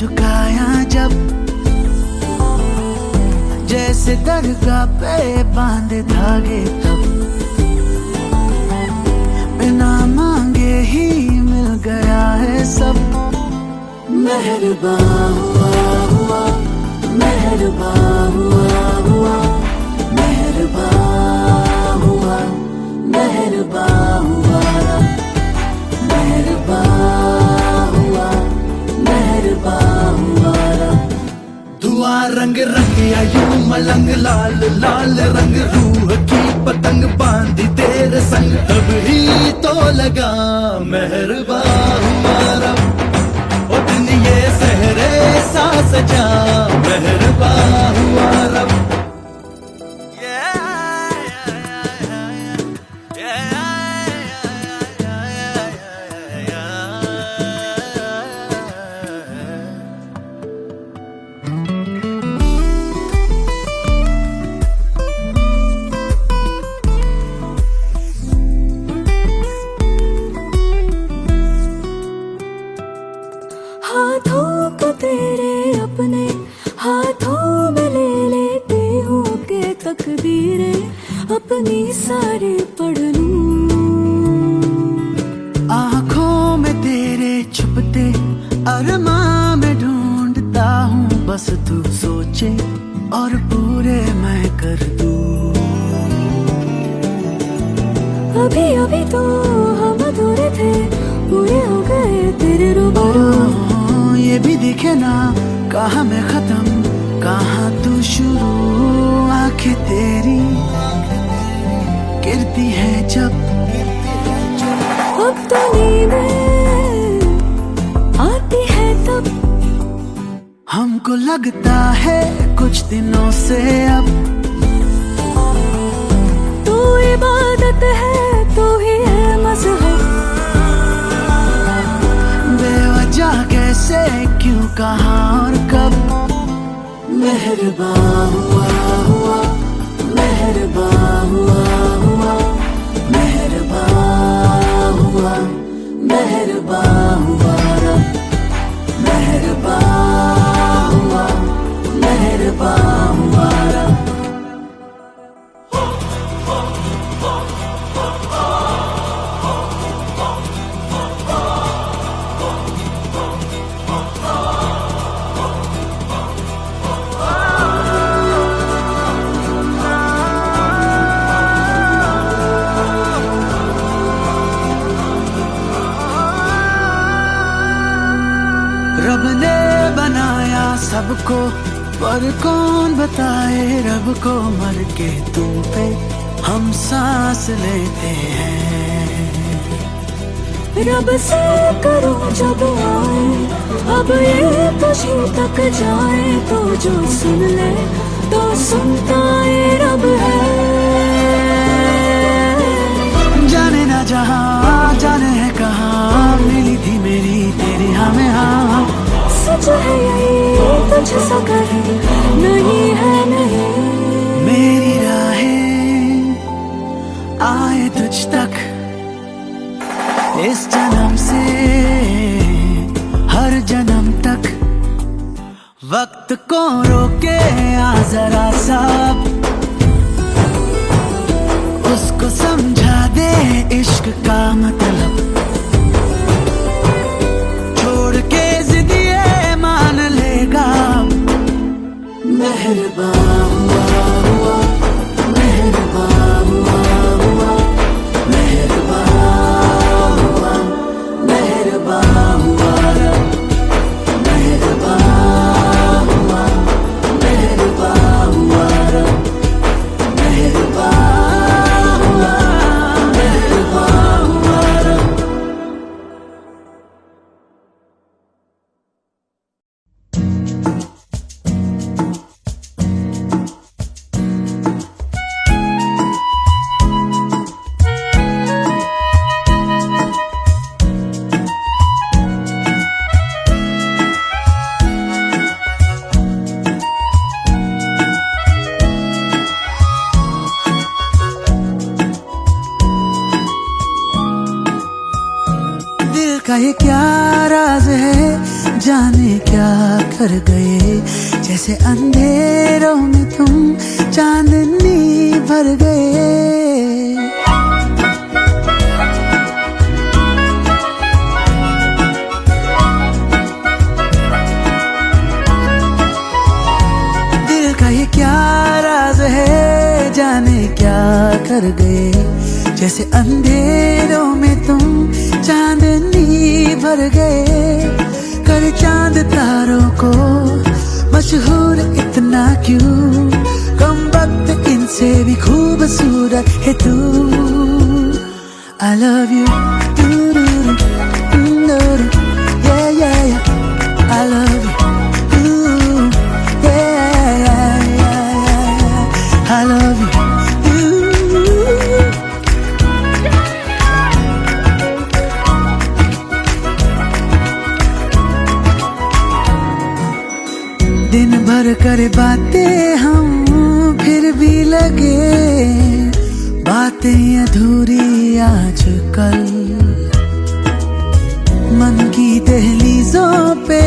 झुकाया जब, जैसे दरगाह पे बांधे धागे तब, बिना मांगे ही मिल गया है सब। मेहरबान हुआ, मेहरबान हुआ, मेहरबान हुआ, मेहरबान हुआ, मेहरबान हुआ, मेहरबान हुआ। दुआ रंग रंग यूं मलंग लाल लाल रंग, रूह की पतंग बांधी तेरे संग, अब ही तो लगा मेहरबान हुआ रब। ओ दिन ये सहरे सा सजा, मेहरबान हुआ रब। हाथों को तेरे अपने हाथों में ले लेते हो के तकदीरें अपनी सारी पढ़ लूं। आँखों में तेरे छुपते अरमां में ढूंढता हूँ, बस तू सोचे और पूरे मैं कर दूं। अभी अभी तो हम अधूरे थे, पूरे हो गए तेरे रूबरू। ये भी दिखे ना कहाँ मैं खत्म कहाँ तू शुरू, आंखें तेरी गिरती है जब, अब तो नींदें आती है तब, हमको लगता है कुछ दिनों से अब, तू इबादत है तू ही है मज़हब। बेवजह कैसे क्यों कहाँ और कब, मेहरबान हुआ, मेहरबान हुआ, मेहरबान हुआ, मेहरबान हुआ रब, मेहरबान हुआ, मेहरबान हुआ रब। रब ने बनाया सबको, पर कौन बताए रब को, मर के तुम पे हम सांस लेते हैं। रब से करो जब आए, अब ये तुझी तक जाए, तो जो सुन ले तो सुनता ये रब है। जाने ना जहाँ जाने है कहाँ, मिली थी मेरी तेरी हमें हाँ, सच है यही तुझ सा कहे नहीं है नहीं। मेरी राहें आए तुझ तक इस जन्म से हर जन्म तक, वक्त को रोके आ जरा सब, उसको समझा दे इश्क का मतलब, छोड़ के जिदिए मान लेगा। मेहरबान हुआ, मेहरबान हुआ, मेहरबान हुआ, मेहरबान हुआ रब, मेहरबान हुआ, मेहरबान हुआ रब, मेहरबान हुआ, मेहरबान हुआ। का ये क्या राज है, जाने क्या कर गए, जैसे अंधेरों में तुम चांदनी भर गए। दिल का ये क्या राज है, जाने क्या कर गए, जैसे अंधेरों में तुम चांदनी भर गए। कर चांद तारों को मशहूर इतना क्यों, कम वक्त इनसे भी खूबसूरत है तू। I love you, yeah yeah yeah, I love you, yeah yeah yeah, I love you। दिन भर करे बातें हम, फिर भी लगे बातें अधूरी आजकल। मन की दहलीजों पे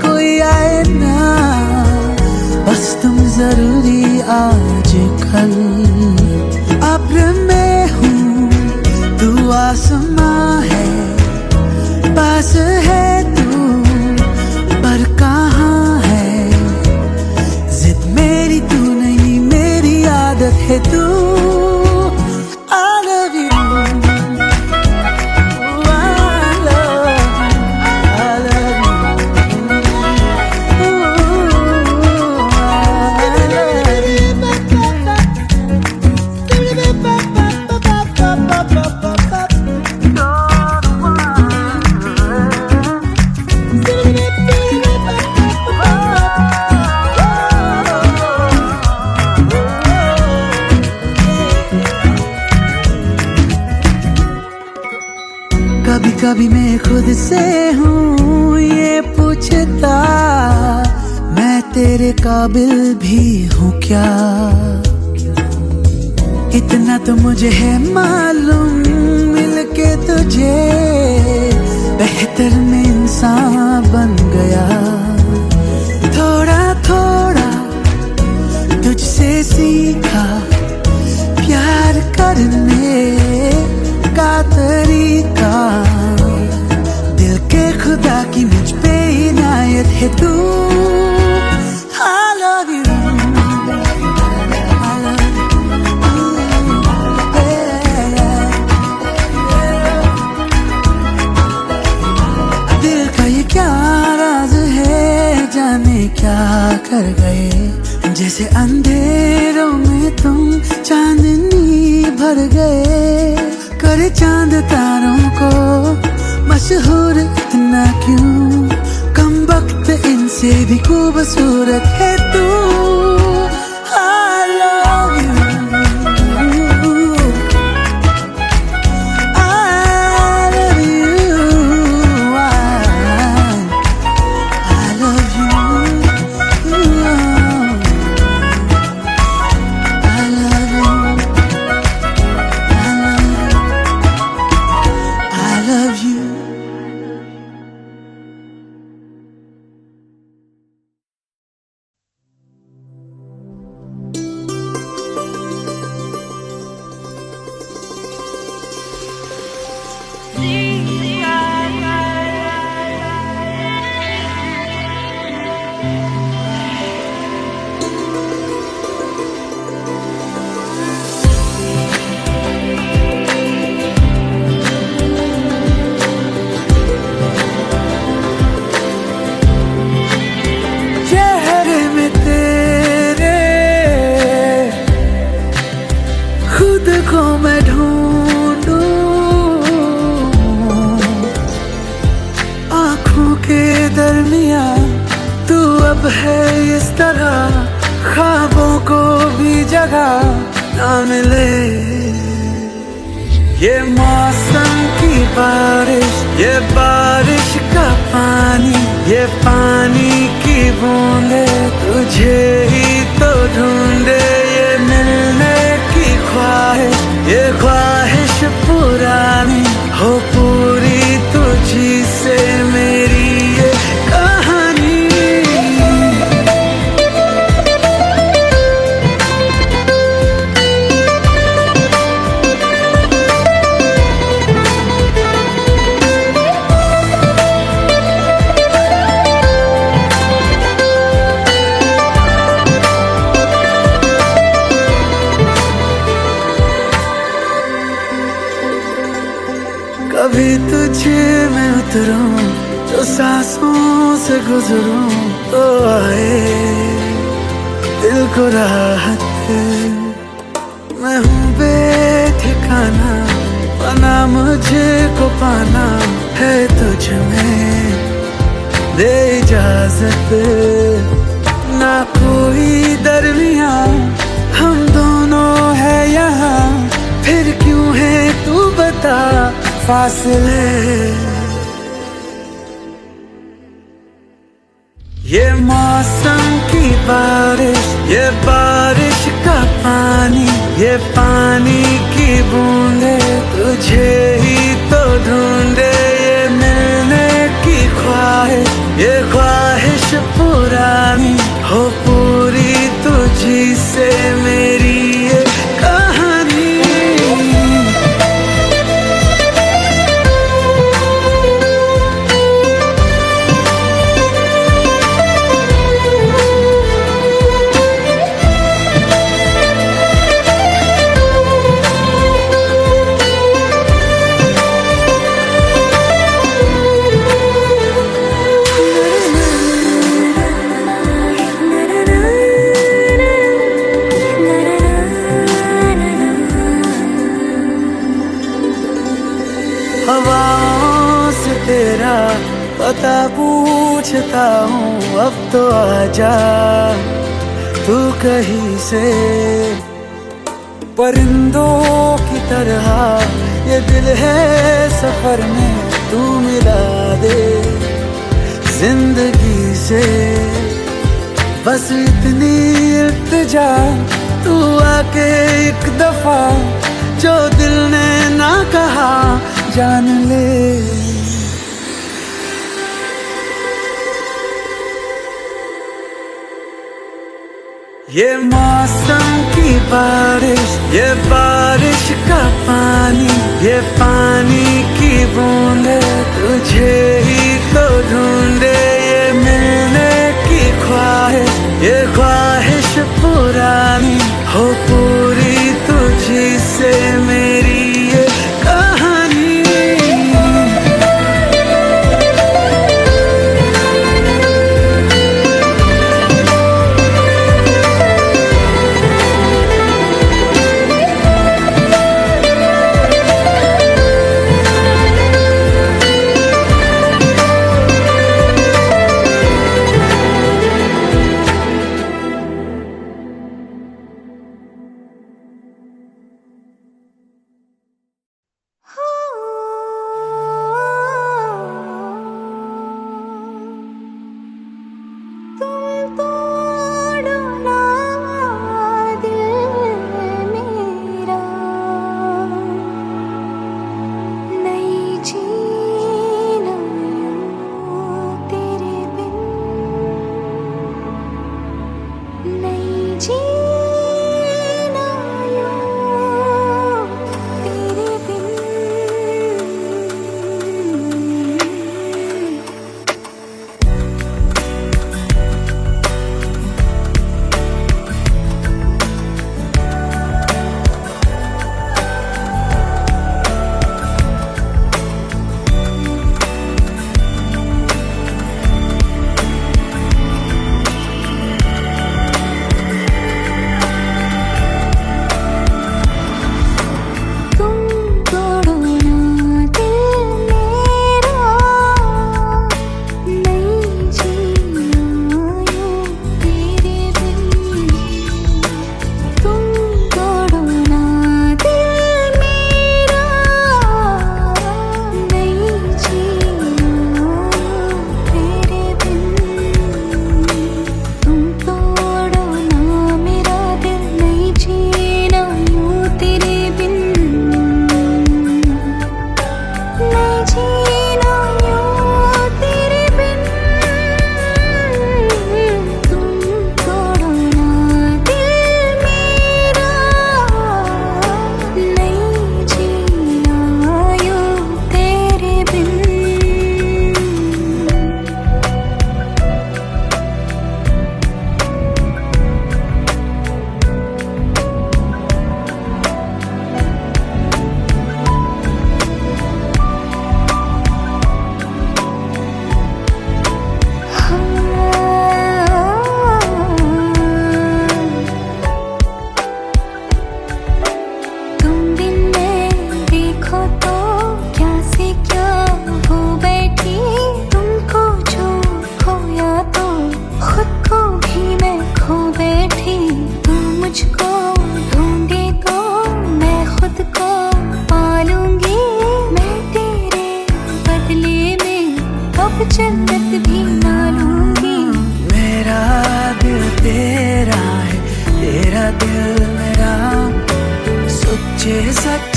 कोई आए ना, बस तुम जरूरी आजकल। अब्र में हूँ तू आसमां है, पास है तू पर कहाँ है, जिद मेरी तू नहीं मेरी आदत है तू। I love you, I love you, I love you, कभी कभी मैं खुद से हूँ ये पूछता, मैं तेरे काबिल भी हूँ क्या। इतना तो मुझे है मालूम, मिलके तुझे बेहतर में इंसान बन गया। थोड़ा थोड़ा तुझसे सीखा प्यार करने का तरीका, दिल के खुदा की मुझ पे इनायत है तू। I love you, I love you, yeah, yeah। दिल का ये क्या राज है, जाने क्या कर गए, जैसे अंधेरों में तुम चांदनी भर गए। कर चांद तारों को मशहूर इतना क्यों, कम वक्त इनसे भी खूबसूरत है तू। I love you, I love you, I love you, I love you, I love you। चेहरे में तेरे खुद को मैं ढूंढूं, आँखों के दरमिया तू अब है इस तरह, ख्वाबों को भी जगह ना मिले। ये मौसम की बारिश, ये बारिश का पानी, ये पानी की बूंदे तुझे ही तो ढूंढे। ये मिलने की ख्वाहिश, ये ख्वाहिश पुरानी हो पूरी तुझी कभी तुझे मैं उतरूं, जो सांसों से गुजरूं तो आए दिल को राहत। मैं हूँ बेठिकाना, बना मुझे को पाना है तुझ में, दे इजाजत। ना कोई दरमिया हम दोनों है यहाँ, फिर क्यों है तू बता फासले। ये मौसम की बारिश, ये बारिश का पानी, ये पानी की बूंदे तुझे ही तो ढूंढे। ये मिलने की ख्वाहिश, ये ख्वाहिश पुरानी हो पूरी तुझी से मेरी ये कहानी। हवाओं से तेरा पता पूछता हूँ, अब तो आजा तू कहीं से। परिंदों की तरह ये दिल है सफर में, तू मिला दे जिंदगी से। बस इतनी इल्तिजा तू आके एक दफा, जो दिल ने ना कहा जान ले। ये मौसम की बारिश, ये बारिश का पानी, ये पानी की बूंदे तुझे ही तो ढूंढे। ये मिलने की ख्वाहिश, ये ख्वाहिश पुरानी हो पूरी तुझी से मेरी ये कहानी।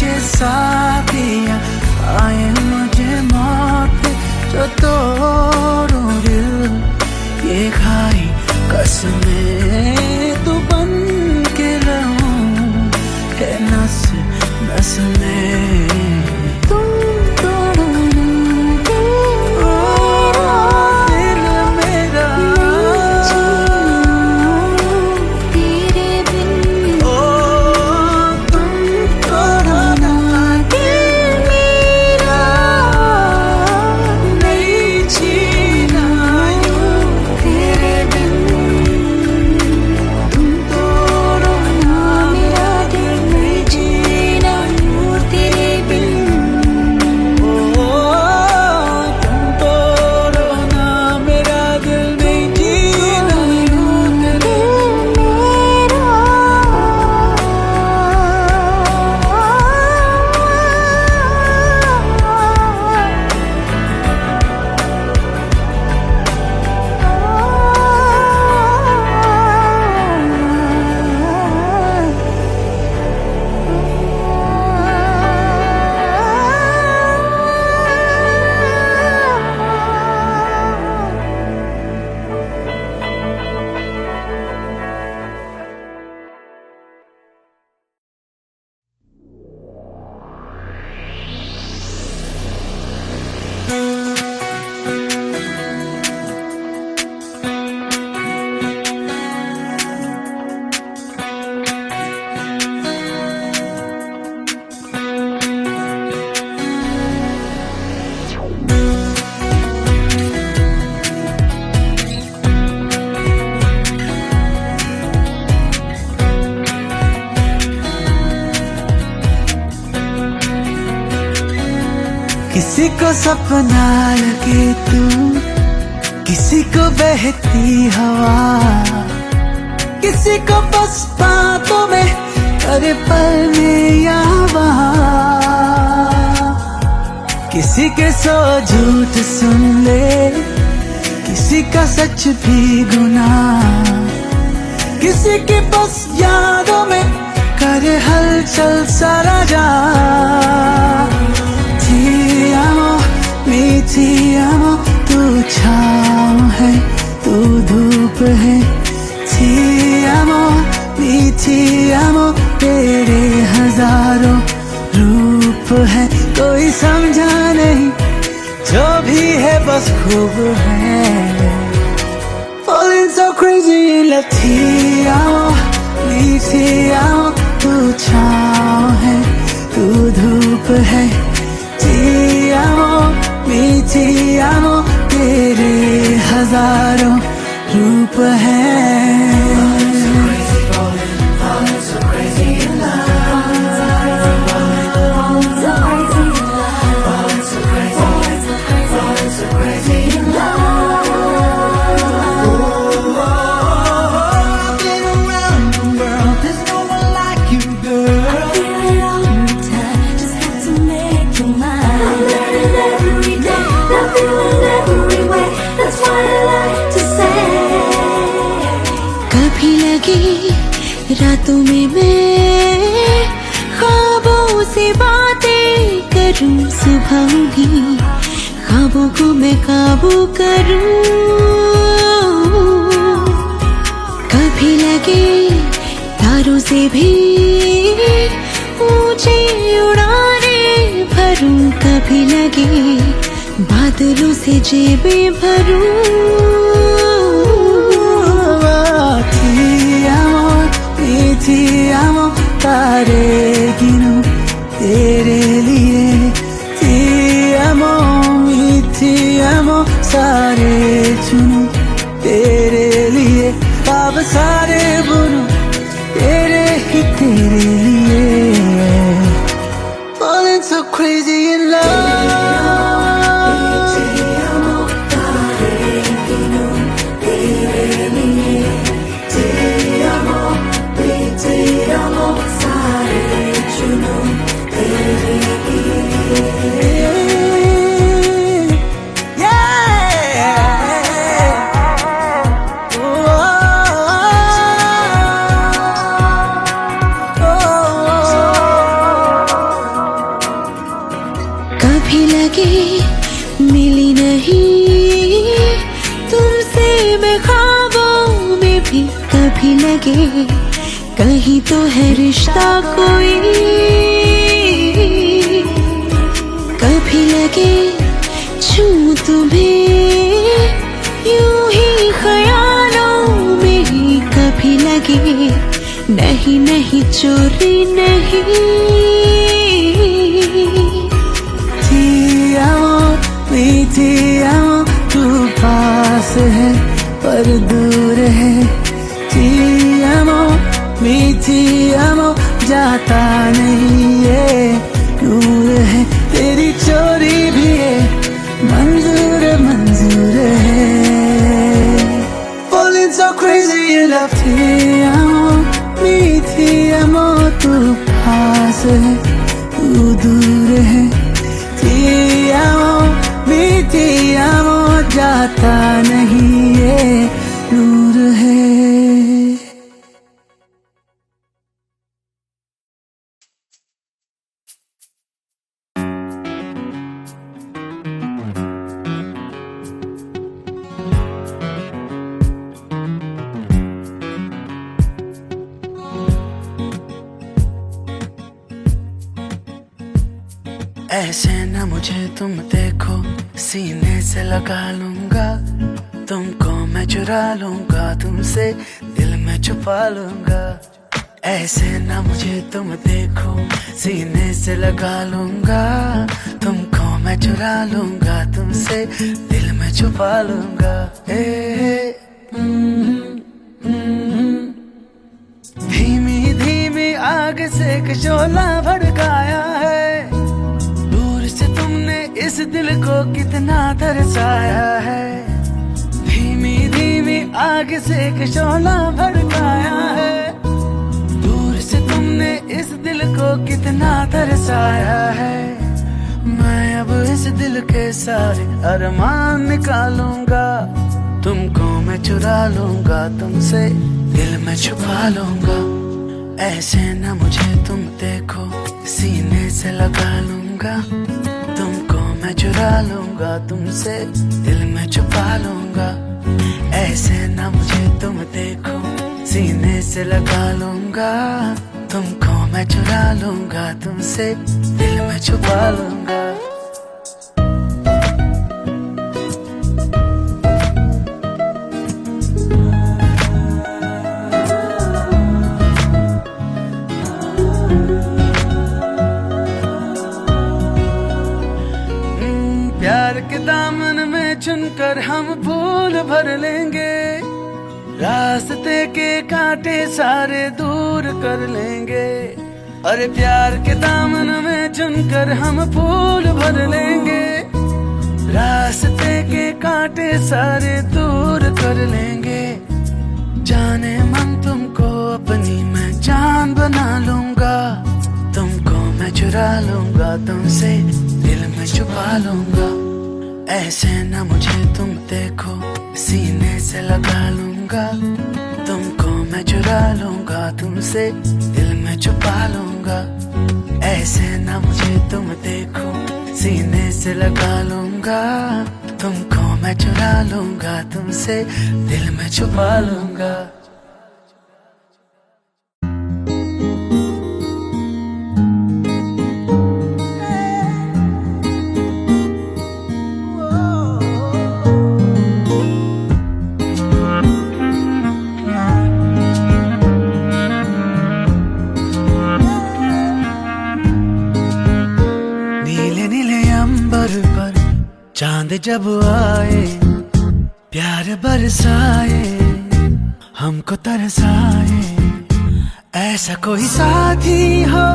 मुझे साथिया आए मुझे मौत पे जो तोड़ो दिल ये खाई कसमें तू बन के रहूं है नस नस में तुम तोड़ो ना दिल मेरा तेरे बिन ओ तुम तोड़ो ना दिल मेरा नहीं जीना यूं तेरे बिन तुम तोड़ो ना मेरा दिल नहीं जीना यूं तेरे बिन ओ तुम तोड़ो ना मेरा दिल नहीं जीना यूं तेरे किसी को सपना लगे तू किसी को बहती हवा किसी को बस बातों में अरे पल में या वहाँ किसी के सौ झूठ सुन ले किसी का सच भी गुनाह किसी की बस यादों में करे हलचल सारा जहां Ti amo, mi ti amo, तू छाँव है, तू धूप है Ti amo, mi ti amo, तेरे हजारों रूप है कोई समझा नहीं जो भी है बस खूब है Falling so crazy in love Ti amo, mi ti amo, तू छाँव है, तू धूप है Ti amo, mi ti amo, तेरे हजारों रूप हैं कभी लगी रातों में मैं ख्वाबों से बातें करूं सुबह भी ख्वाबों को मैं काबू करूं कभी लगे तारों से भी ऊंची उड़ाने भरूं कभी लगे बादलों से जेबें भरूं Ti amo, तारे गिनूं तेरे लिए Ti amo, ti amo, सारे चुनूं तेरे लिए ख्वाब सारे बुनूं तेरे ही तेरे लिए Falling so crazy in love कभी लगे मिली नहीं तुमसे मैं ख्वाबों में भी, कभी लगे कहीं तो है रिश्ता कोई, कभी लगे छूं तुम्हें यूं ही ख्यालों में ही, कभी लगे नहीं नहीं चोरी नहीं। मीठी आँखों तू पास है पर दूर है, मीठी आँखों जाता नहीं ये दूर है, तेरी चोरी भी है मंजूर मंजूर है। Falling so crazy in love, मीठी आँखों तू पास है तू दूर है, मीठी आँखों जाता नहीं ये दूर है। ऐसे न मुझे तुम देखो, सीने से लगा लूंगा तुमको मैं, चुरा लूंगा तुमसे दिल में छुपा लूंगा। ऐसे न मुझे तुम देखो, सीने से लगा लूंगा तुमको मैं, चुरा लूंगा तुमसे दिल में छुपा लूंगा। धीमी धीमी आग से एक शोला भड़काया है, इस दिल को कितना तरसाया है। धीमी धीमी आग से एक शोला भड़काया है, दूर से तुमने इस दिल को कितना तरसाया है। मैं अब इस दिल के सारे अरमान निकालूंगा, तुमको मैं चुरा लूंगा तुमसे दिल में छुपा लूंगा। ऐसे न मुझे तुम देखो, सीने से लगा लूंगा तुमको मैं, चुरा लूंगा तुमसे दिल में छुपा लूंगा। ऐसे न मुझे तुम देखो, सीने से लगा लूंगा तुमको मैं, चुरा लूंगा तुमसे दिल में छुपा लूंगा। प्यार के दामन में चुनकर हम फूल भर लेंगे, रास्ते के कांटे सारे दूर कर लेंगे। अरे प्यार के दामन में चुनकर हम फूल भर लेंगे, रास्ते के कांटे सारे दूर कर लेंगे। जाने मन तुमको अपनी मैं जान बना लूंगा, तुमको मैं चुरा लूंगा तुमसे दिल में छुपा लूंगा। ऐसे न मुझे तुम देखो, सीने से लगा लूंगा तुमको मैं, चुरा लूंगा तुमसे दिल में छुपा लूंगा। ऐसे न मुझे तुम देखो, सीने से लगा लूंगा तुमको मैं, चुरा लूंगा तुमसे दिल में छुपा लूंगा। चांद जब आए प्यार बरसाए, हमको तरसाए। ऐसा कोई साथी हो,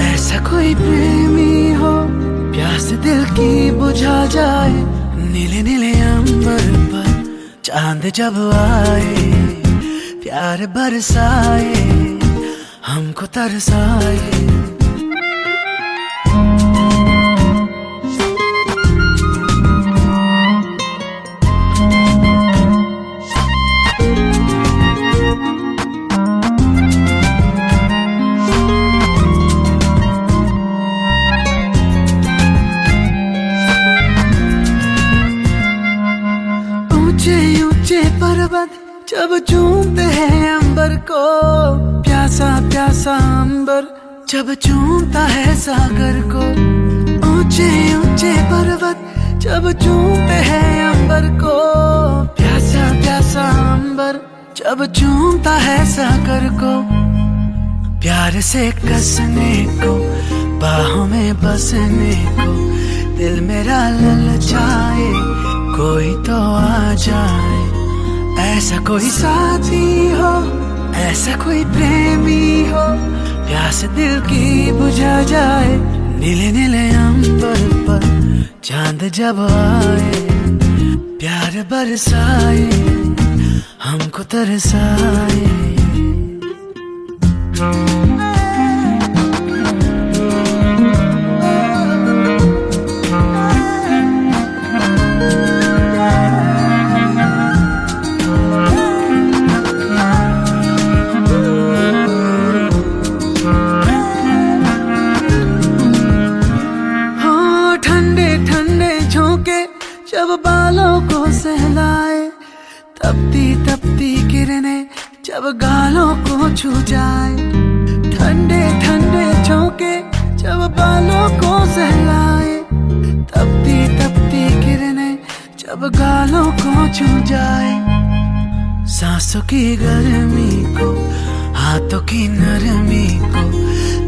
ऐसा कोई प्रेमी हो, प्यास दिल की बुझा जाए। नीले नीले अंबर पर चांद जब आए, प्यार बरसाए, हमको तरसाए। जब चूमते हैं अंबर को, प्यासा प्यासा अंबर जब चूमता है सागर को। ऊंचे ऊंचे पर्वत जब चूमते हैं अंबर को, प्यासा प्यासा अंबर जब चूमता है सागर को। प्यार से कसने को, बाहों में बसने को, दिल मेरा ललचाए, कोई तो आ जाए। ऐसा कोई साथी हो, ऐसा कोई प्रेमी हो, प्यास दिल की बुझा जाए। नीले नीले अंबर पर चांद जब आए, प्यार बरसाए, हमको तरसाए। जब बालों को सहलाए, तपती तपती किरणें जब गालों को छू जाए। ठंडे ठंडे झोंके जब बालों को सहलाए, तपती तपती किरणें जब गालों को छू जाए। सांसों की गर्मी को, हाथों की नरमी को,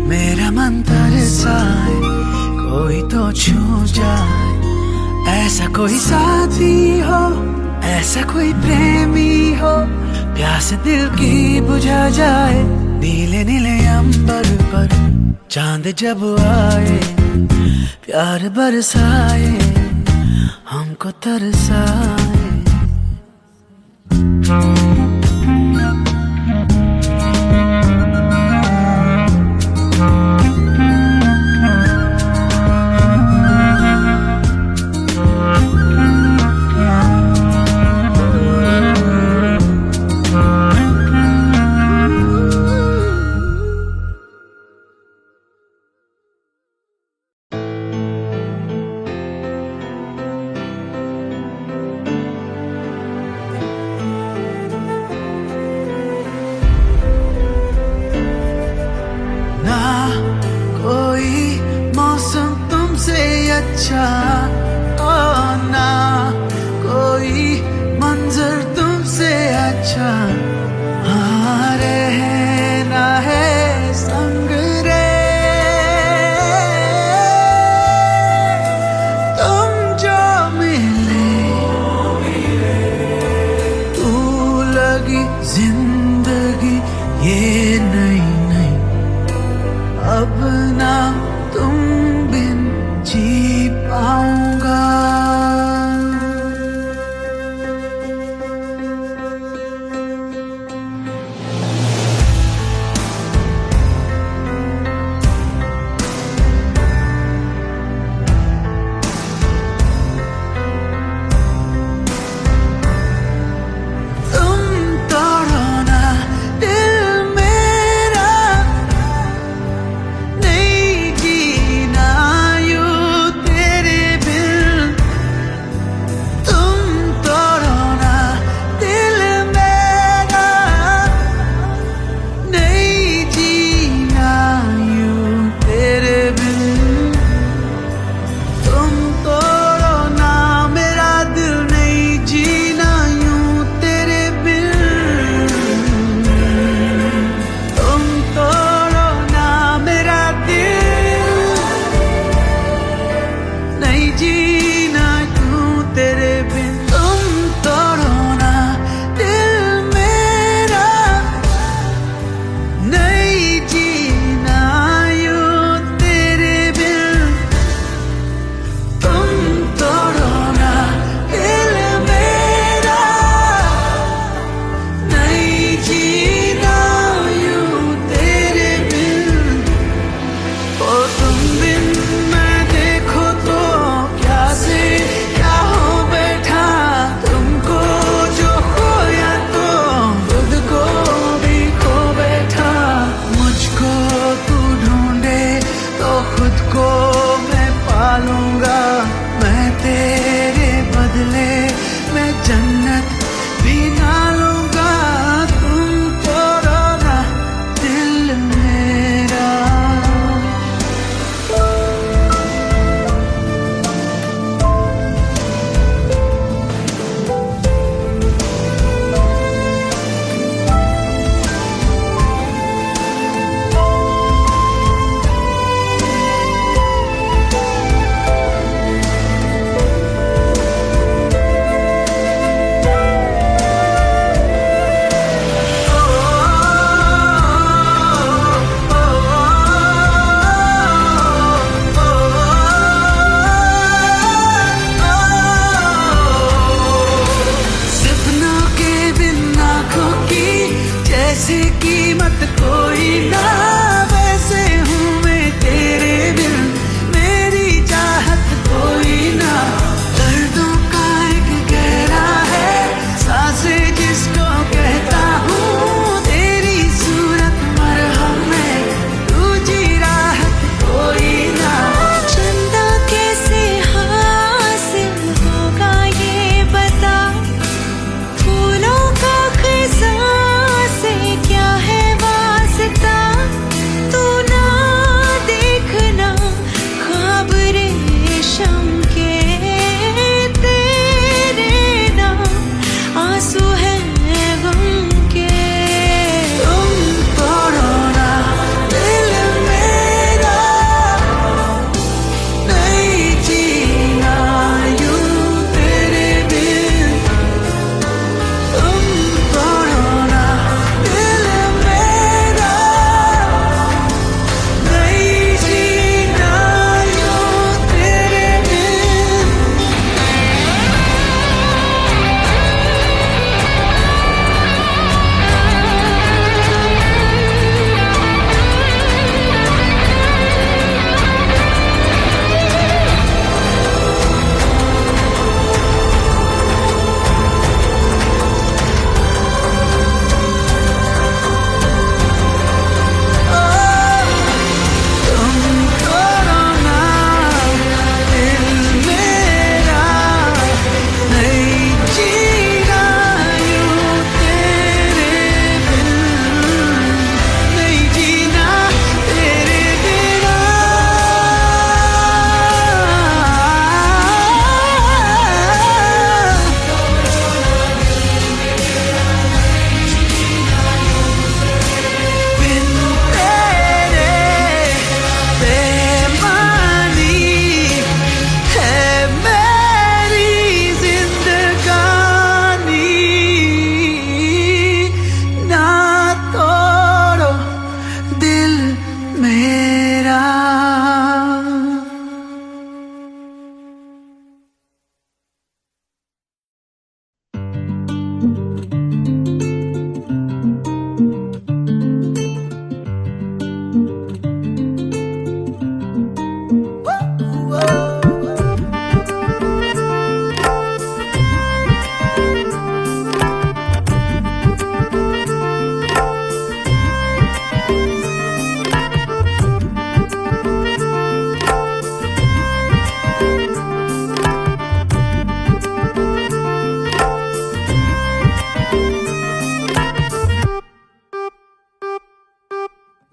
मेरा मन तरसाए, कोई तो छू जाए। ऐसा कोई साथी हो, ऐसा कोई प्रेमी हो, प्यास दिल की बुझा जाए। नीले नीले अंबर पर चांद जब आए, प्यार बरसाए, हमको तरसाए। अच्छा ओ ना कोई मंजर तुमसे अच्छा, हाँ रहना है संग रे। तुम जो मिले तू लगी जिंदगी ये नहीं नहीं, अब ना तुम बिन जी पाऊंगा।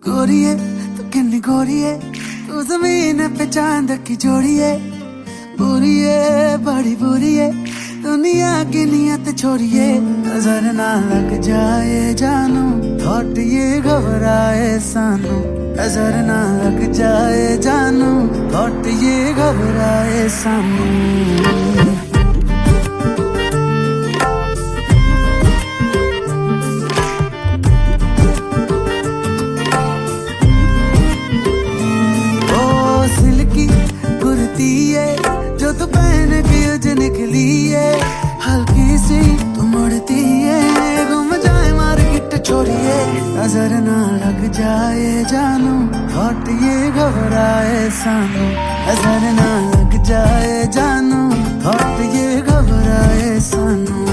गोरिए तू किन्नी गोरिए तू जमीन पे चांद की जोड़िए बुरिए बड़ी बुरिए दुनिया की नियत छोड़िए नजर ना लग जाए जानू थोट ये घबराए सानू नजर ना लग जाए जानू थोट ये घबराए सानू जो तू पहन के उज निकली है हल्की सी तू मुड़ती है घूम जाए मार्केट छोड़िए नजर ना लग जाए जानू थोट ये घबराए सानू नजर ना लग जाए जानू थोट ये घबराए सानू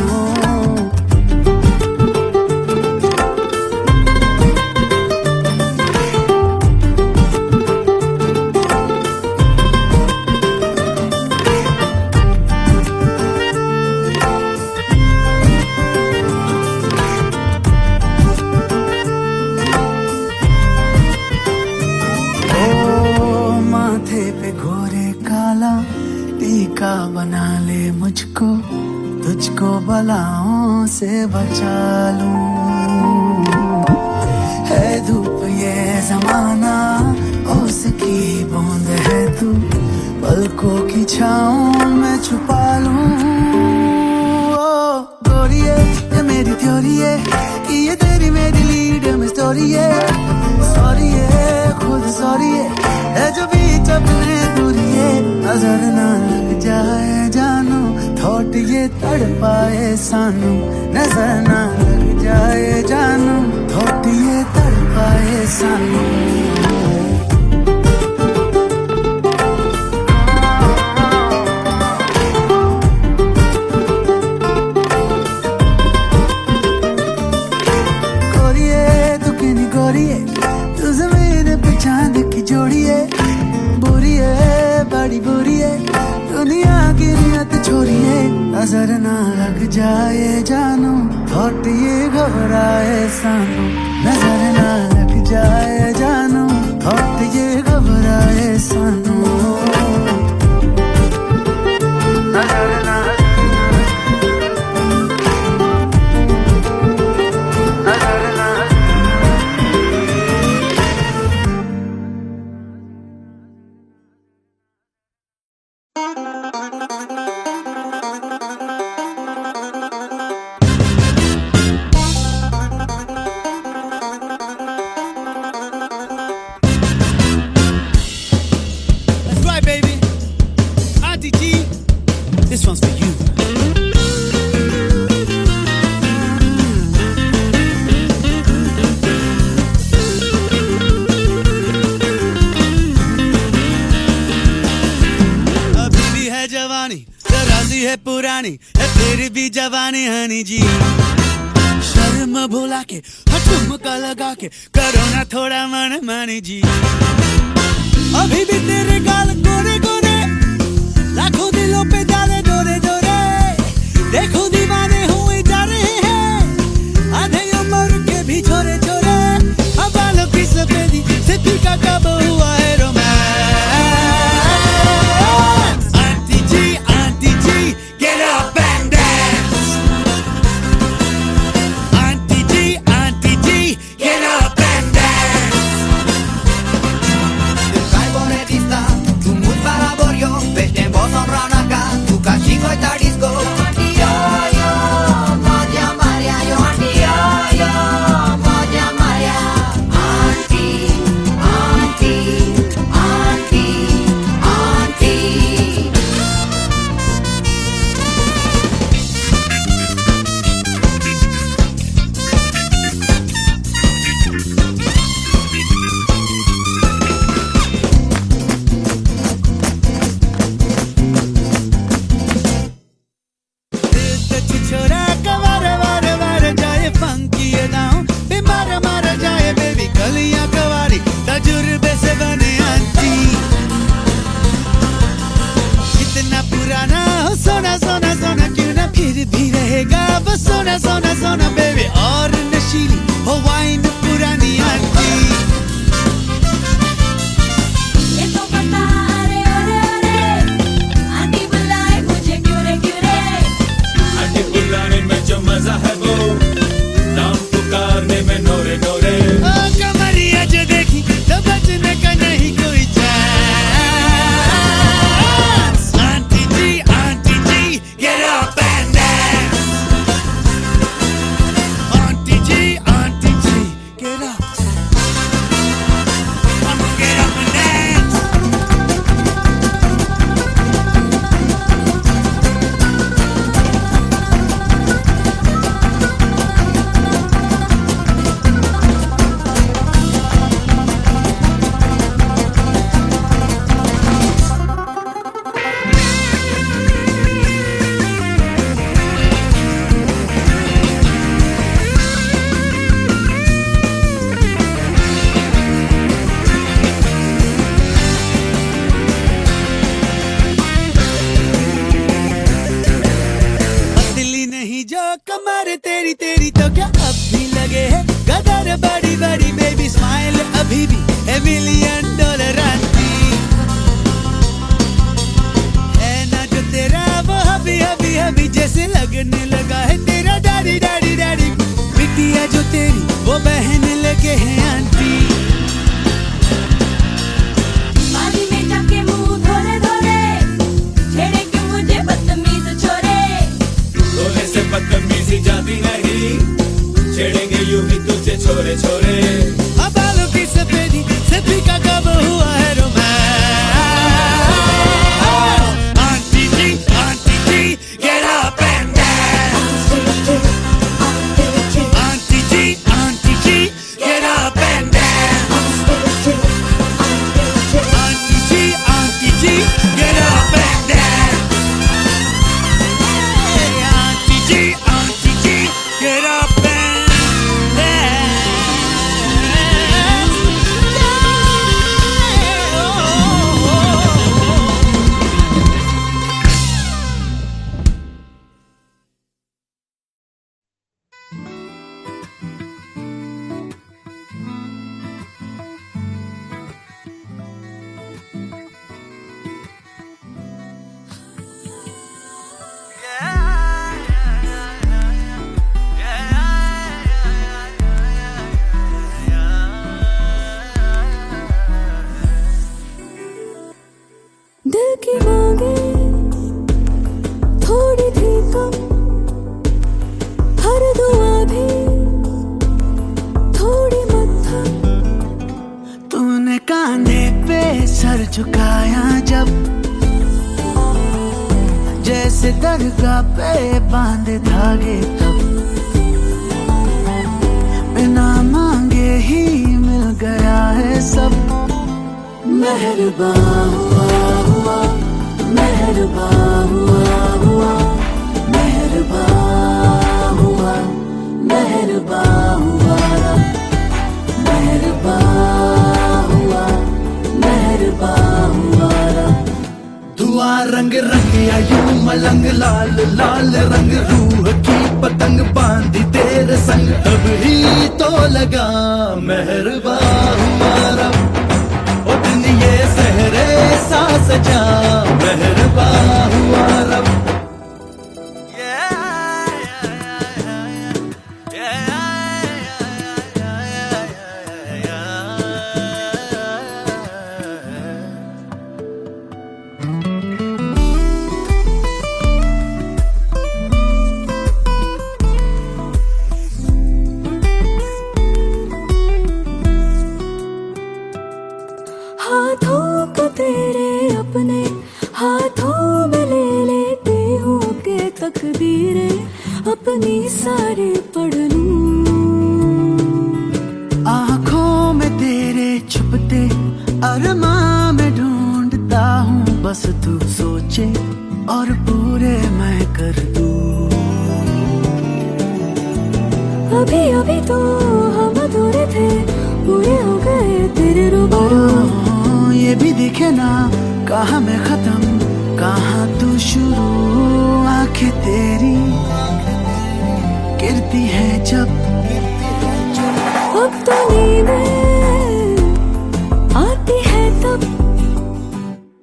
टीका बना ले मुझको तुझको बलाओं से बचा लूं है धूप ये जमाना उसकी बूंद है तू पलकों की छाँव में छुपा लूं ओ गोरिये ये मेरी थ्योरी है कि ये तेरी मेरी लीड में स्टोरी है सॉरी है खुद सॉरी है जो बीच अपने दूरी है नजर ना लग जाए जानू थोट ये तड़पाए सानू नजर ना लग जाए जानू थोट ये तड़पाए सानू गोरिए तू जमीन पे चांद की जोड़िए बुरिए बड़ी बुरिए दुनिया की नियत छोड़िए नजर ना लग जाए जानू थोट ये घबराए सानू नजर ना लग जाए जानू थोट ये घबराए सानू नजर ना This one's for you. अभी भी है जवानी तराजी है पुरानी है फिर भी जवानी हनी जी शर्म भुला के ठुमका लगा के करो ना थोड़ा मन मानी जी अभी भी तेरे गाल गोरे गोरे लाखों दिलों पे डाले डोरे डोरे देखो दीवाने हुए जा रहे हैं आधे उम्र के भी छोरे छोरे अब बालों की सफेदी से फीका कब हुआ है romance aunty ji get up and dance aunty ji get up and dance Del traigo bonetista नजर तेरी तेरी तो क्या अब भी लगे है गदर बड़ी बड़ी बेबी स्माइल अभी भी $1 मिलियन आंटी है ना जो तेरा वो हबी हबी हबी जैसे लगने लगा है तेरा डैडी डैडी डैडी बिटिया जो तेरी वो बहन लगे है आंटी पानी में जाके मुंह धोरे धोरे छेड़े क्यों मुझे बदतमीज छोरे धोने से बदतमीजी जाती नहीं छेड़ेंगे यूं ही तुझे छोरे छोरे अब बालों की सफेदी से फीका कब हुआ है romance aunty ji get up and dance aunty ji get up and dance aunty ji get up and dance aunty ji get up and दिल की मांगे थोड़ी थी कम हर दुआ भी थोड़ी मत्थम तूने कांधे पे सर झुकाया जब जैसे दरगाह पे बांधे धागे तब बिना मांगे ही मिल गया है सब मेहरबान हुआ मेहरबान हुआ मेहरबान हुआ मेहरबान हुआ मेहरबान हुआ मेहरबान हुआ दुआ रंग रंगिया यूं मलंग लाल लाल रंग रूह की पतंग बांधी तेरे संग अब ही तो लगा मेहरबान हुआ रब ओ दिन ये सहरे सा सजा मेहरबान हुआ रब हाथों को तेरे अपने हाथों में ले लेती हूँ के तकदीरें अपनी सारी पढ़ लूं आँखों में तेरे छुपते अरमां में ढूंढता हूँ बस तू सोचे और पूरे मैं कर दूं अभी अभी तो हम अधूरे थे पूरे हो गए तेरे रूबरू ये भी दिखे ना कहाँ मैं खत्म कहाँ तू शुरू आंखें तेरी गिरती है जब अब तो नींदें आती है तब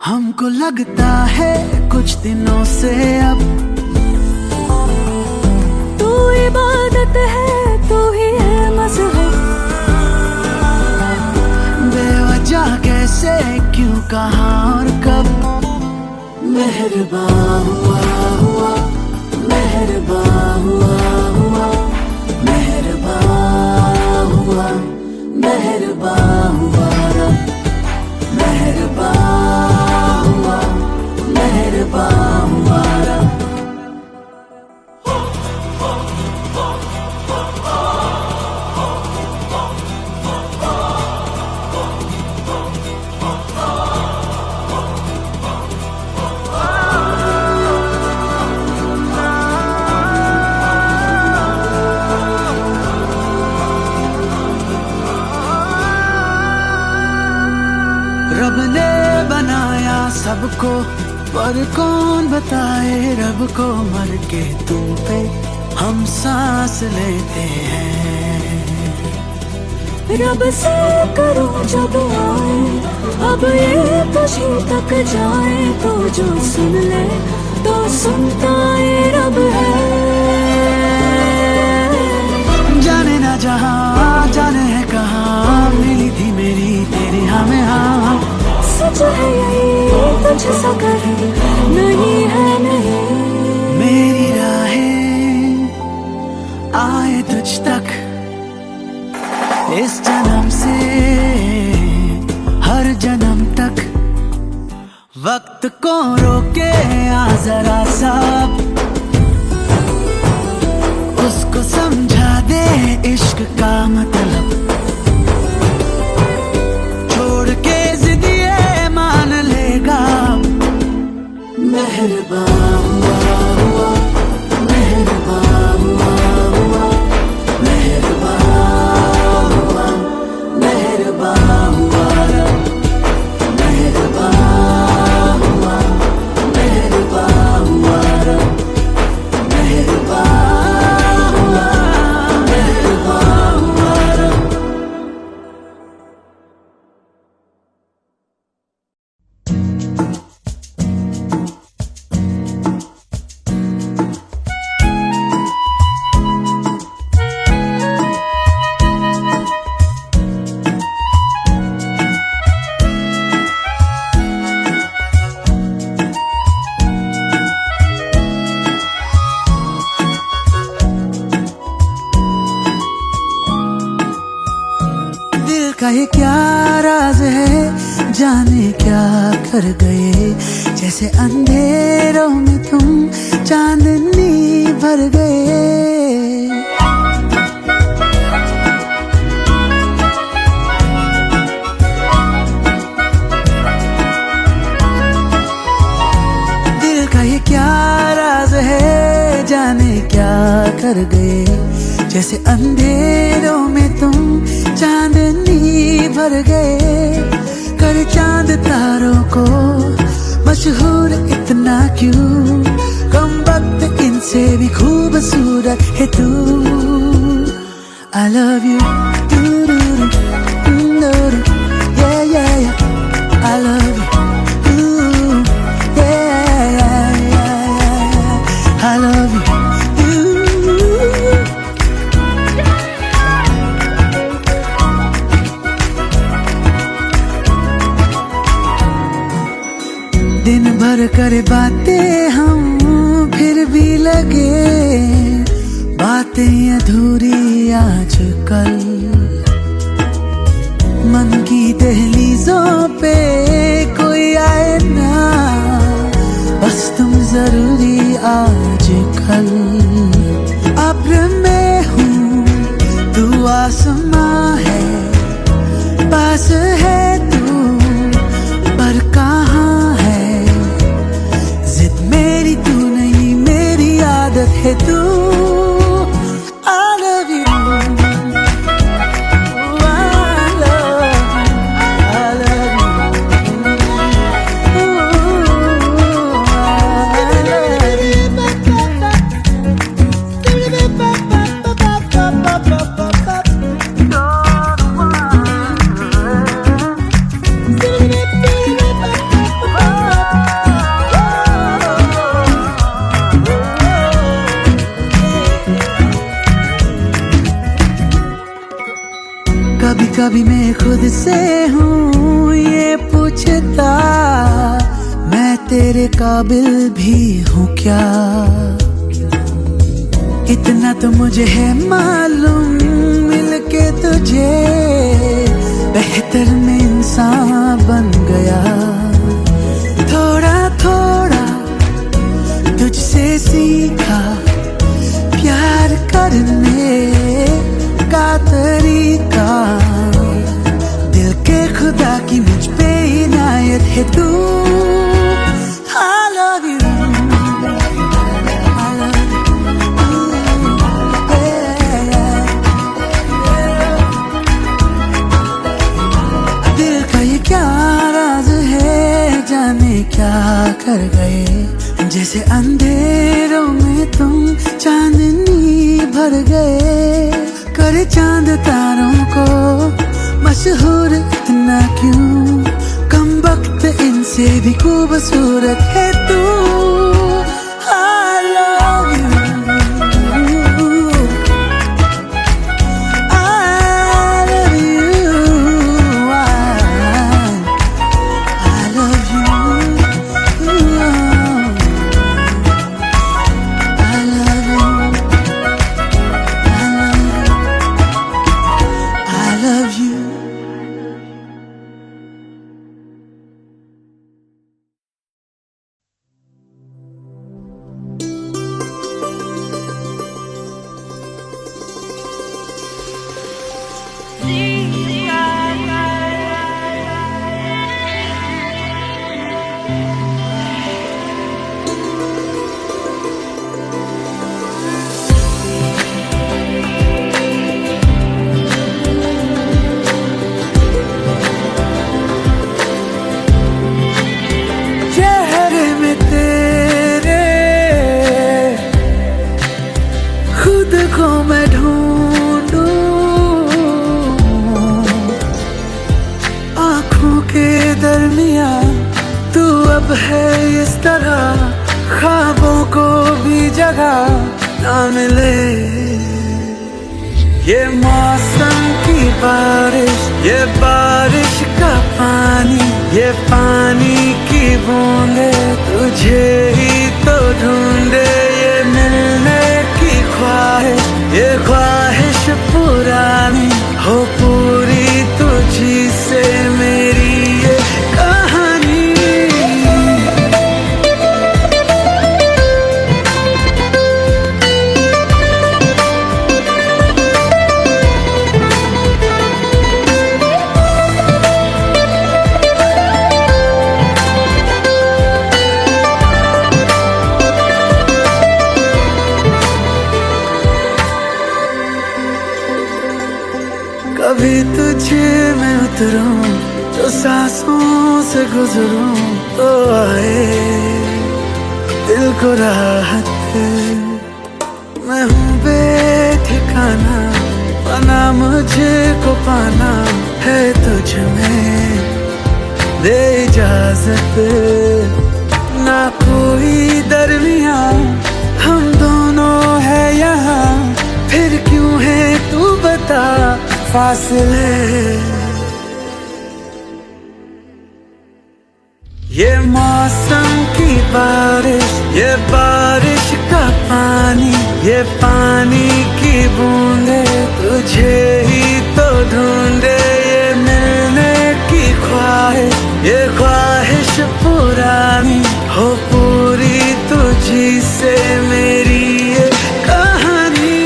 हमको लगता है कुछ दिनों से अब तू इबादत है तू ही है मज़हब बेवजह कैसे क्यों कहाँ और कब मेहरबान हुआ मेहरबान हुआ मेहरबान हुआ मेहरबान हुआ रब मेहरबान हुआ मेहरबान हुआ रब रब ने बनाया सबको पर कौन बताए रब को मर के तुम पे हम सांस लेते हैं। रब से करो जब आए अब ये तुझी तक जाए, तो जो सुन ले तो सुनता ये रब है। जाने ना जहाँ जाने है कहाँ, मिली थी मेरी तेरी हमें हाँ। सच है यही तुझ सा कहे नहीं है नहीं। मेरी राहें आए तुझ तक इस जन्म से हर जन्म तक। वक्त को रोके आ जरा सा, उसको समझा दे इश्क का मतलब। छोड़ के जिद ये मान लेगा, मेहरबान हुआ हुआ, मेहरबान हुआ हुआ, मेहरबान हुआ, मेहरबान हुआ, मेहरबान हुआ, मेहरबान हुआ, मेहरबान हुआ, मेहरबान हुआ। दिल का ये क्या राज है, जाने क्या कर गए। जैसे अंधेरों में तुम चांदनी भर गए। दिल का ये क्या राज है, जाने क्या कर गए। जैसे अंधेरों में तुम चांदनी भर गए। कर चांद तारों को मशहूर इतना क्यों, कम वक्त इनसे भी खूबसूरत है तू। I love you, yeah yeah yeah, I love you, yeah yeah yeah, I love you. दिन भर करे बातें हम, फिर भी लगे बातें अधूरी आजकल। मन की दहलीजों पे कोई आए ना, बस तुम जरूरी आजकल। अब्र में हूँ तू आसमां है, पास है तू पर कहाँ है। जिद मेरी तू नहीं, मेरी आदत है तू। I love you, I love you, I love you, I love you. कभी कभी मैं खुद से हूँ ये पूछता, मैं तेरे काबिल भी हूँ क्या। इतना तो मुझे है मालूम, मिलके तुझे बेहतर में इंसान बन गया। थोड़ा थोड़ा तुझसे सीखा प्यार करने का तरीका। दिल के खुदा की मुझ पे इनायत है तू। I love you, I love you, yeah, yeah. दिल का ये क्या राज है, कर गए, जैसे अंधेरों में तुम चांदनी भर गए। करे चांद तारों को मशहूर इतना क्यों, कम वक्त इनसे भी खूबसूरत है तू। I love you, I love you, I love you, I love you, I love you. चेहरे में तेरे खुद को मैं ढूंढूं, आँखों के दरमिया तू अब है इस तरह, ख्वाबों को भी जगह ना मिले। ये मौसम की बारिश, ये बारिश का पानी, ये पानी की बूंदे तुझे ही तो ढूंढे। ये मिलने की ख्वाहिश, ये ख्वाहिश पुरानी हो पूरी तुझी से मेरी ये कहानी। कभी तुझे मैं उतरूं, तो सांसों से गुजरूं, तो आए दिल को राहत। मैं हूँ बेठिकाना, बना मुझे को पाना है तुझ में, दे इजाजत। ना कोई दरमिया हम दोनों है यहाँ, फिर क्यों है तू बता फासले। ये मौसम की बारिश, ये बारिश का पानी, ये पानी की बूंदे तुझे ही तो ढूंढे। ये मिलने की ख्वाहिश, ये ख्वाहिश पुरानी हो पूरी तुझी से मेरी ये कहानी।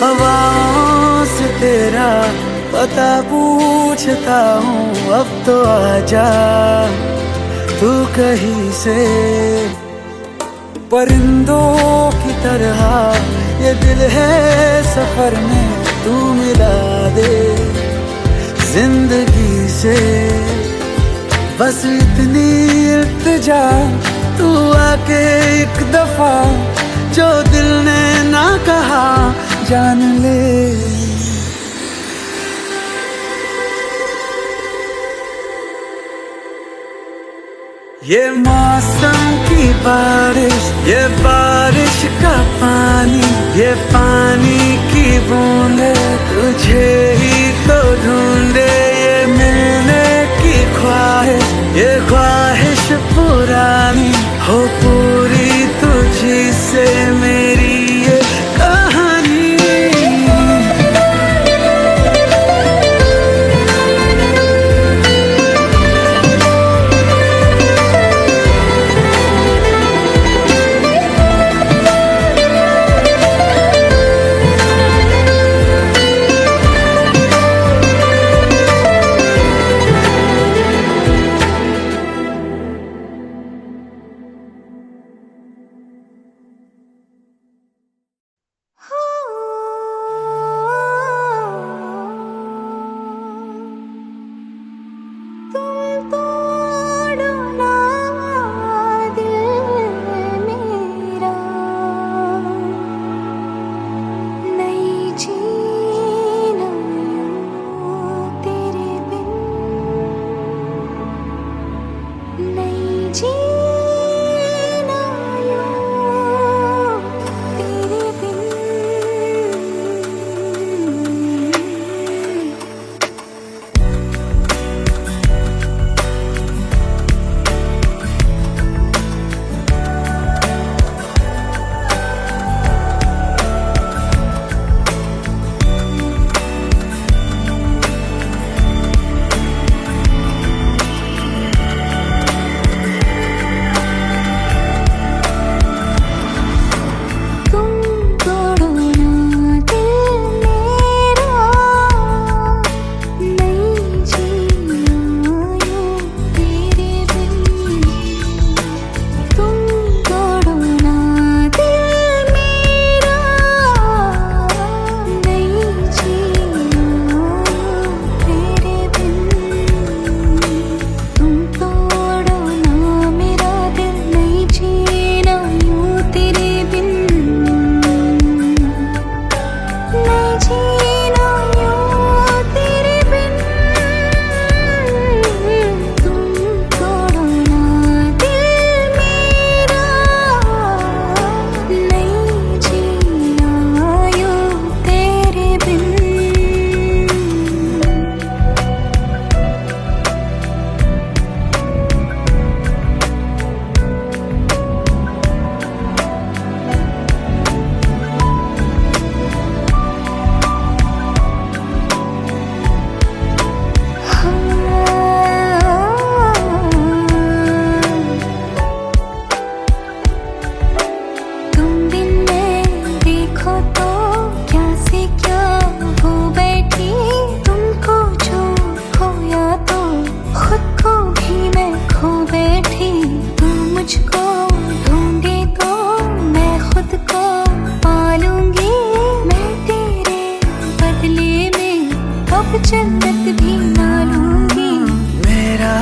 हवाओं से तेरा पता पूछता हूँ, अब तो आजा तू कहीं से। परिंदों की तरह ये दिल है सफर में, तू मिला दे जिंदगी से। बस इतनी इल्तिजा तू आके एक दफा, जो दिल ने ना कहा जान ले। ये मौसम की बारिश, ये बारिश का पानी, ये पानी की बूंदे तुझे ही तो ढूंढे। ये मिलने की ख्वाहिश, ये ख्वाहिश पुरानी हो पूरी तुझी से मेरी ये कहानी। जीना यूं तेरे बिन। जन्नत भी ना लूंगी। मेरा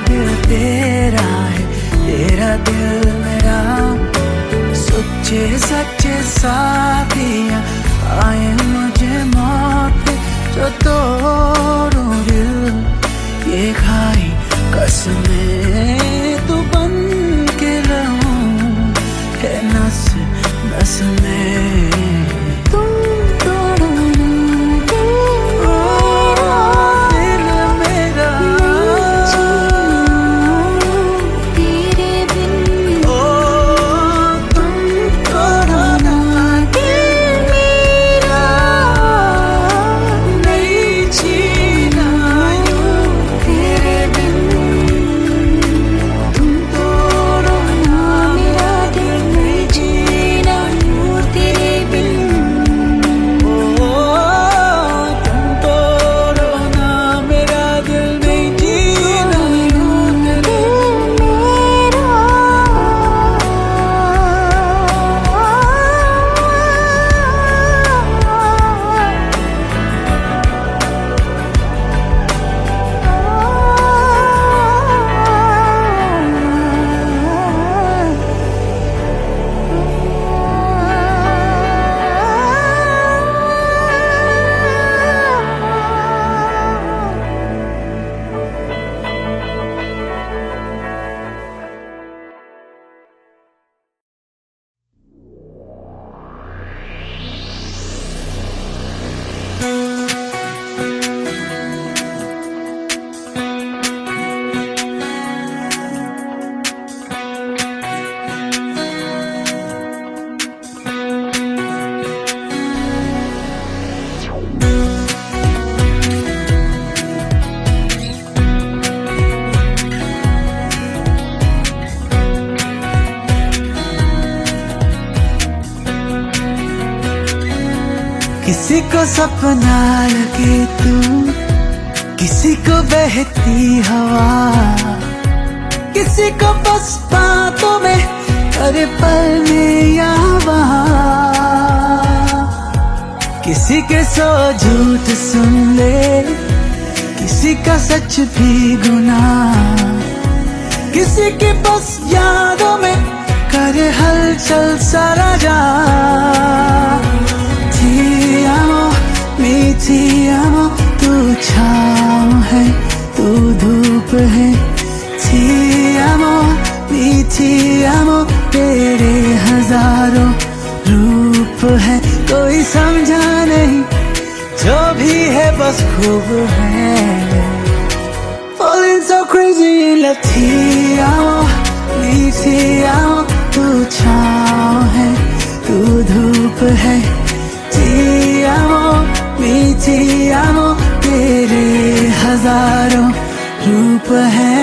दिल तेरा है, तेरा दिल मेरा, सच्चे सच्चे साथिया आए मुझे मौत जो तोड़ूं दिल, ये खाई कसमें तू बन के रहूं है नस नस में। किसी को सपना लगे तू, किसी को बहती हवा, किसी को बस बातों में करे पल में या वहाँ, किसी के सौ झूठ सुन ले, किसी का सच भी गुनाह, किसी के बस यादों में करे हलचल सारा जहां। मीठी आमो तू छाँव है, तू धूप है, छी आमो मीठी आमों तेरे हजारों रूप है, कोई समझा नहीं, जो भी है बस खूब है। Falling so crazy in love, थी आमों मीठी आमों, तू छाँव है, तू धूप है, थी आमों मीठी आमों तेरे हजारों रूप है।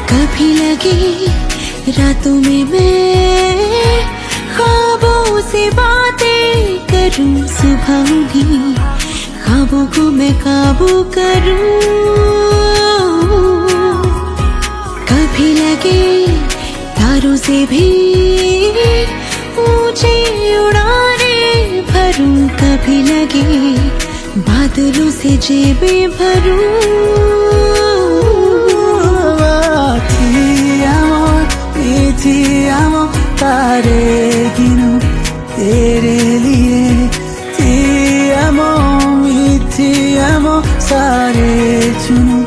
कभी लगी रातों में मैं ख्वाबों से बातें करूं, सुबह भी ख्वाबों को मैं काबू करूं। कभी लगे तारों से भी ऊंची उड़ाने भरूं, कभी लगे बादलों से जेबें भरूं। मीठी आमों तारे गिनूं तेरे लिए, थी आमों मीठी आमों सारे चुनूं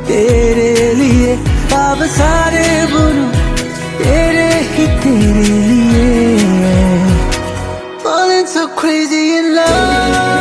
तेरे लिए, अब सारे बुनूं तेरे ही तेरे लिए। Falling so crazy in love,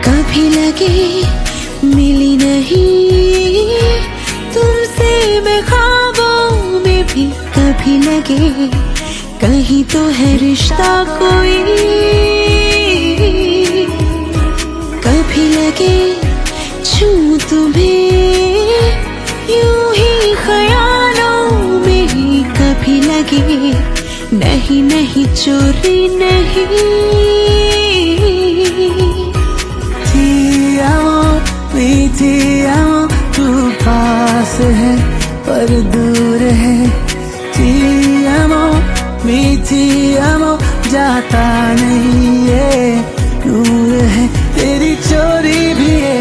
कभी लगे मिली नहीं तुमसे मैं ख्वाबों में भी, कभी लगे कहीं तो है रिश्ता कोई, कभी लगे छूं तुम्हें यूं ही ख्यालों में ही, कभी लगे नहीं नहीं चोरी नहीं। मीठी आमों तू पास है पर दूर है, थी आमों मीठी आमों जाता नहीं है, दूर है तेरी चोरी भी है,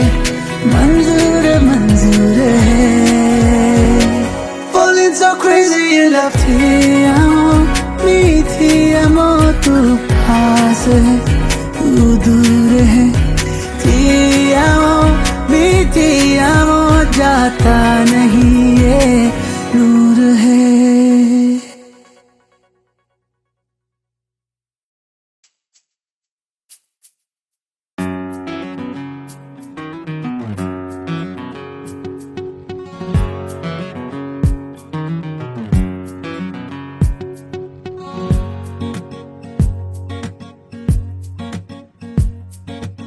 मंजूर मंजूर है। Falling so crazy in love, थी आमों मीठी आमों तू पास है, तू दूर है, थी आमों मीठी आमों जाता नहीं है, दूर है।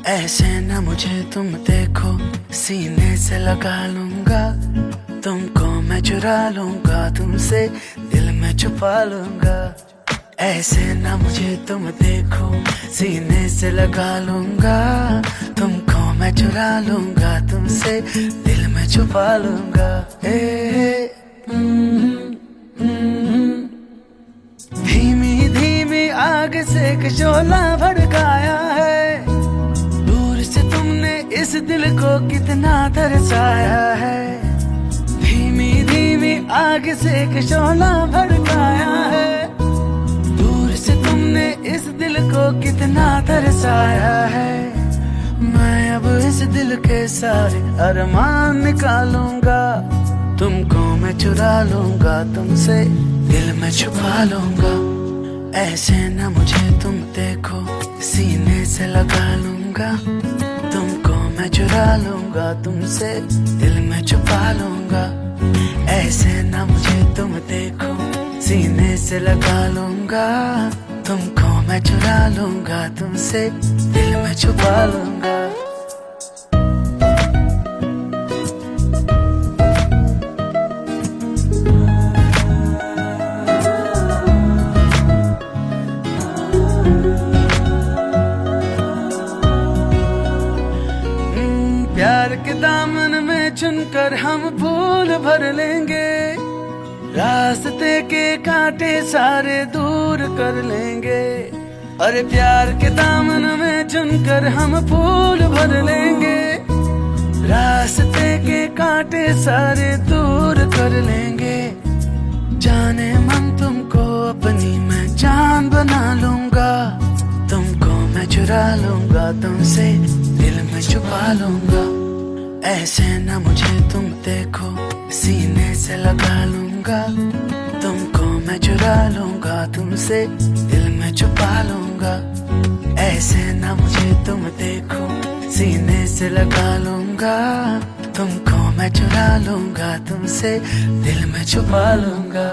ऐसे न मुझे तुम देखो, सीने से लगा लूंगा, तुमको मैं चुरा लूंगा, तुमसे दिल में छुपा लूंगा। ऐसे न मुझे तुम देखो, सीने से लगा लूंगा, तुमको मैं चुरा लूंगा, तुमसे दिल में छुपा लूंगा। धीमी धीमी आग से एक शोला भड़काया है, इस दिल को कितना तरसाया है। धीमी धीमी आग से एक शोला भड़काया है, दूर से तुमने इस दिल को कितना तरसाया है। मैं अब इस दिल के सारे अरमान निकालूंगा, तुमको मैं चुरा लूंगा, तुमसे दिल में छुपा लूंगा। ऐसे न मुझे तुम देखो, सीने से लगा लूंगा, तुमको मैं चुरा लूंगा, तुमसे दिल में छुपा लूंगा। ऐसे न मुझे तुम देखो, सीने से लगा लूंगा, तुमको मैं चुरा लूंगा, तुमसे दिल में छुपा लूंगा। प्यार के दामन में चुनकर हम फूल भर लेंगे, रास्ते के कांटे सारे दूर कर लेंगे। अरे प्यार के दामन में चुनकर हम फूल भर लेंगे, रास्ते के कांटे सारे दूर कर लेंगे। जाने मन तुमको अपनी मैं जान बना लूंगा, तुमको मैं चुरा लूंगा, तुमसे दिल में छुपा लूंगा। ऐसे न मुझे तुम देखो, सीने से लगा लूंगा, तुमको मैं चुरा लूंगा, तुमसे दिल में छुपा लूंगा। ऐसे न मुझे तुम देखो, सीने से लगा लूंगा, तुमको मैं चुरा लूंगा, तुमसे दिल में छुपा लूंगा।